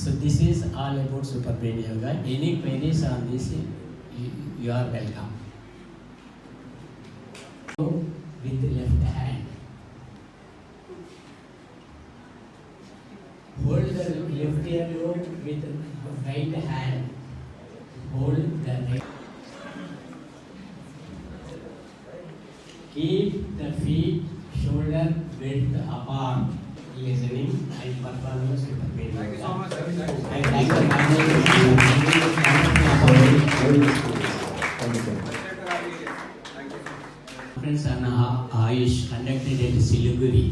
So this is all about Super Brain Yoga. Any queries on this, you are welcome. With the left hand. Hold the left earlobe with the right hand. Hold the right. Keep the feet shoulder width apart. Listening and performing Super Brain Yoga. Thank you so much. Thank you. Conference on Ayush conducted at Siliguri.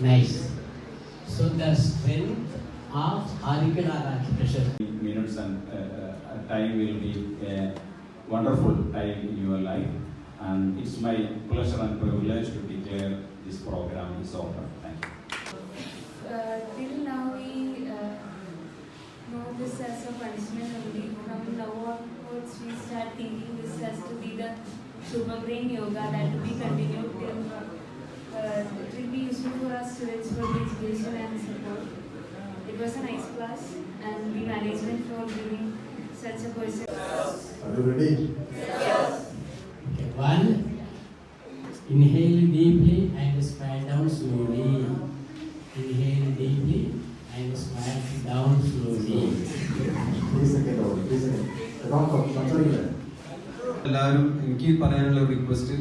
Nice. So the strength of auricular architecture. Minutes and time will be a wonderful time in your life, and it's my pleasure and privilege to declare this program is over. Thank you. Till now we know this as a punishment only. From now onwards we start thinking this has to be the Super Brain Yoga that will be continued till it will be useful for our students for the education and support. It was a nice class and the management for giving such a person. Are you ready? Yes. Okay. One. Inhale deeply and squat down slowly. Inhale deeply and squat down slowly. 3 seconds only. 3 seconds. Control. എല്ലാവരും എനിക്ക് പറയാനുള്ള request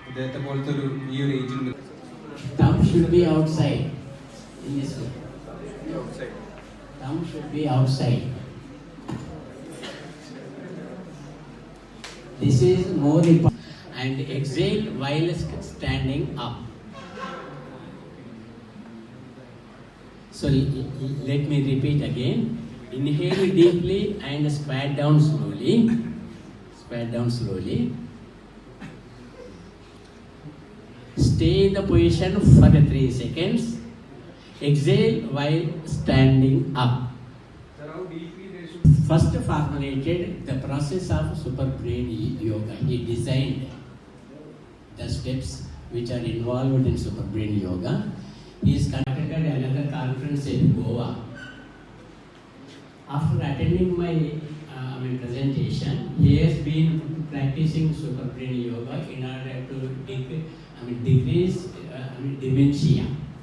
ഇദ്ദേഹത്തെ പോലത്തെ ഈ ഒരു ഏജിൽ Thumb should be outside. In this way. Thumb should be outside. This is more important. And exhale while standing up. So let me repeat again. Inhale deeply and squat down slowly. Squat down slowly. Stay in the position for 3 seconds. Exhale while standing up. First formulated the process of Super Brain Yoga. He designed the steps which are involved in Super Brain Yoga. He has conducted another conference in Goa. After attending my presentation, he has been practicing Super Brain Yoga in order to decrease dementia.